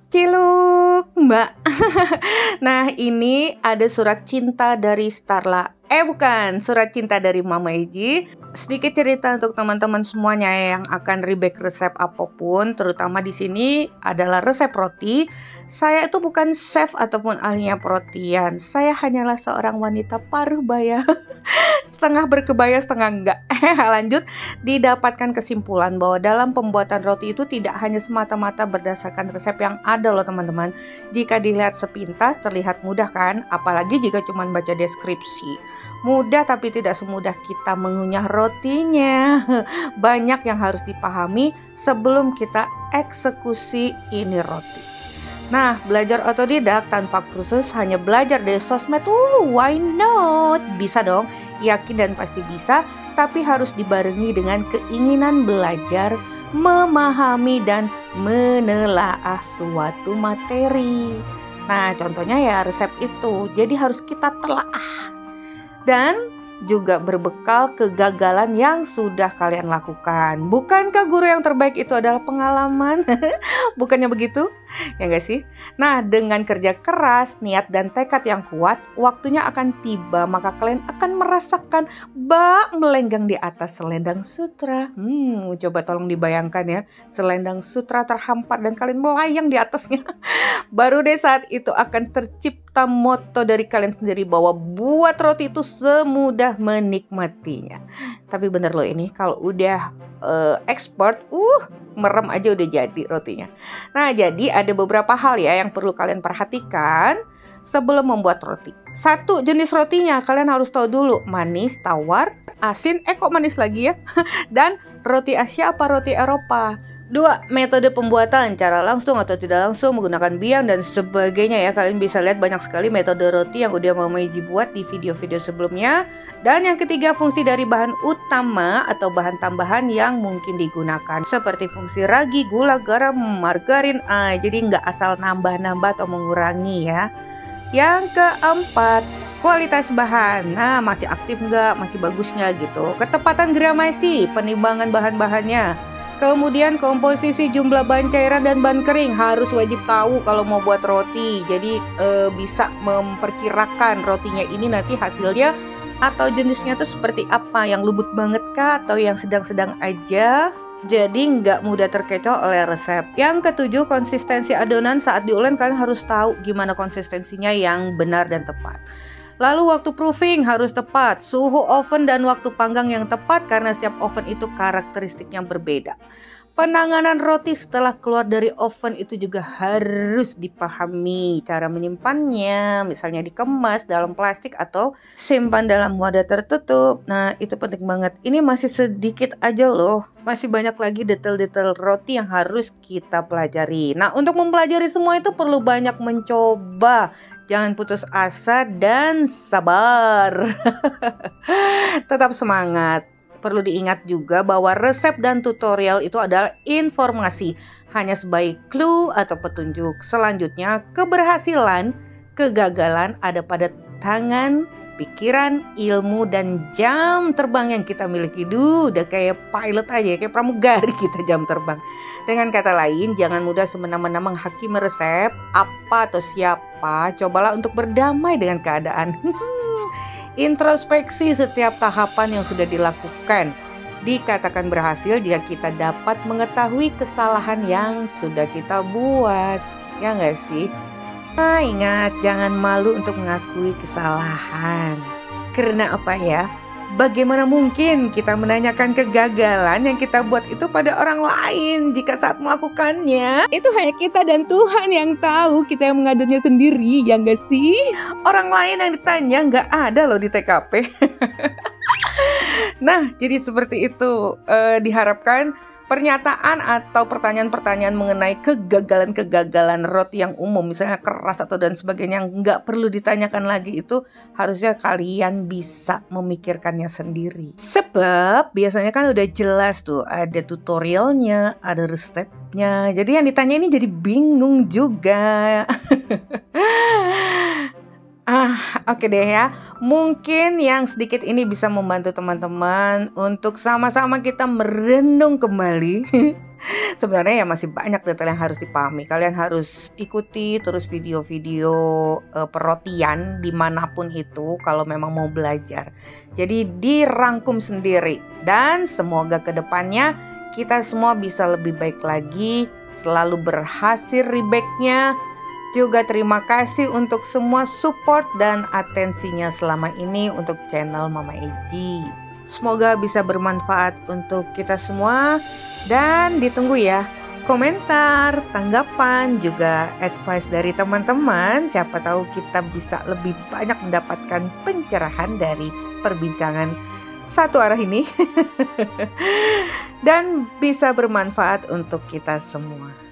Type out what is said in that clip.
Ciluk, Mbak. Nah, ini ada surat cinta dari Starla. Bukan, surat cinta dari Mama Eji. Sedikit cerita untuk teman-teman semuanya yang akan rebake resep apapun, terutama di sini adalah resep roti. Saya itu bukan chef ataupun ahlinya perotian. Saya hanyalah seorang wanita paruh baya. Setengah berkebaya, setengah enggak. Lanjut, didapatkan kesimpulan bahwa dalam pembuatan roti itu tidak hanya semata-mata berdasarkan resep yang ada loh teman-teman. Jika dilihat sepintas terlihat mudah kan, apalagi jika cuma baca deskripsi. Mudah tapi tidak semudah kita mengunyah rotinya. Banyak yang harus dipahami sebelum kita eksekusi ini roti. Nah, belajar otodidak tanpa kursus, hanya belajar dari sosmed, why not? Bisa dong, yakin dan pasti bisa, tapi harus dibarengi dengan keinginan belajar, memahami dan menelaah suatu materi. Nah, contohnya ya resep itu, jadi harus kita telaah. Dan juga berbekal kegagalan yang sudah kalian lakukan. Bukankah guru yang terbaik itu adalah pengalaman? Bukannya begitu? Ya gak sih? Nah, dengan kerja keras, niat dan tekad yang kuat, waktunya akan tiba, maka kalian akan merasakan bak melenggang di atas selendang sutra. Coba tolong dibayangkan ya, selendang sutra terhampar dan kalian melayang di atasnya. Baru deh saat itu akan tercipta moto dari kalian sendiri bahwa buat roti itu semudah menikmatinya. Tapi bener loh ini, kalau udah expert, merem aja udah jadi rotinya. Nah, jadi ada beberapa hal ya yang perlu kalian perhatikan sebelum membuat roti. Satu, jenis rotinya kalian harus tahu dulu, manis, tawar, asin, kok manis lagi ya? Dan roti Asia apa roti Eropa. 2, metode pembuatan, cara langsung atau tidak langsung, menggunakan biang dan sebagainya ya. Kalian bisa lihat banyak sekali metode roti yang udah Mama Eji buat di video-video sebelumnya. Dan yang ketiga, fungsi dari bahan utama atau bahan tambahan yang mungkin digunakan, seperti fungsi ragi, gula, garam, margarin. Jadi nggak asal nambah-nambah atau mengurangi ya. Yang keempat, kualitas bahan. Nah, masih aktif nggak, masih bagus nggak gitu. Ketepatan gramasi, penimbangan bahan-bahannya. Kemudian komposisi jumlah bahan cairan dan bahan kering harus wajib tahu kalau mau buat roti. Jadi bisa memperkirakan rotinya ini nanti hasilnya atau jenisnya tuh seperti apa, yang lembut banget kah atau yang sedang-sedang aja. Jadi nggak mudah terkecoh oleh resep. Yang ketujuh, konsistensi adonan saat diulek kalian harus tahu gimana konsistensinya yang benar dan tepat. Lalu waktu proofing harus tepat, suhu oven dan waktu panggang yang tepat karena setiap oven itu karakteristiknya berbeda. Penanganan roti setelah keluar dari oven itu juga harus dipahami. Cara menyimpannya, misalnya dikemas dalam plastik atau simpan dalam wadah tertutup. Nah, itu penting banget. Ini masih sedikit aja loh. Masih banyak lagi detail-detail roti yang harus kita pelajari. Nah, untuk mempelajari semua itu perlu banyak mencoba. Jangan putus asa dan sabar. Tetap semangat. Perlu diingat juga bahwa resep dan tutorial itu adalah informasi, hanya sebagai clue atau petunjuk. Selanjutnya, keberhasilan, kegagalan ada pada tangan, pikiran, ilmu, dan jam terbang yang kita miliki. Udah kayak pilot aja, kayak pramugari kita jam terbang. Dengan kata lain, jangan mudah semena-mena menghakimi resep, apa atau siapa. Cobalah untuk berdamai dengan keadaan. Introspeksi setiap tahapan yang sudah dilakukan. Dikatakan berhasil jika kita dapat mengetahui kesalahan yang sudah kita buat. Ya nggak sih? Nah, ingat, jangan malu untuk mengakui kesalahan. Karena apa ya? Bagaimana mungkin kita menanyakan kegagalan yang kita buat itu pada orang lain jika saat melakukannya itu hanya kita dan Tuhan yang tahu, kita yang mengadunya sendiri, ya nggak sih? Orang lain yang ditanya nggak ada loh di TKP. Nah, jadi seperti itu. Diharapkan pernyataan atau pertanyaan-pertanyaan mengenai kegagalan-kegagalan roti yang umum, misalnya keras atau dan sebagainya, yang nggak perlu ditanyakan lagi, itu harusnya kalian bisa memikirkannya sendiri. Sebab biasanya kan udah jelas tuh, ada tutorialnya, ada resepnya. Jadi yang ditanya ini jadi bingung juga. Oke deh ya. Mungkin yang sedikit ini bisa membantu teman-teman untuk sama-sama kita merenung kembali Sebenarnya ya masih banyak detail yang harus dipahami. Kalian harus ikuti terus video-video perrotian dimanapun itu kalau memang mau belajar. Jadi dirangkum sendiri dan semoga kedepannya kita semua bisa lebih baik lagi, selalu berhasil rebake-nya. Juga terima kasih untuk semua support dan atensinya selama ini untuk channel Mama Eji. Semoga bisa bermanfaat untuk kita semua dan ditunggu ya komentar, tanggapan, juga advice dari teman-teman. Siapa tahu kita bisa lebih banyak mendapatkan pencerahan dari perbincangan satu arah ini dan bisa bermanfaat untuk kita semua.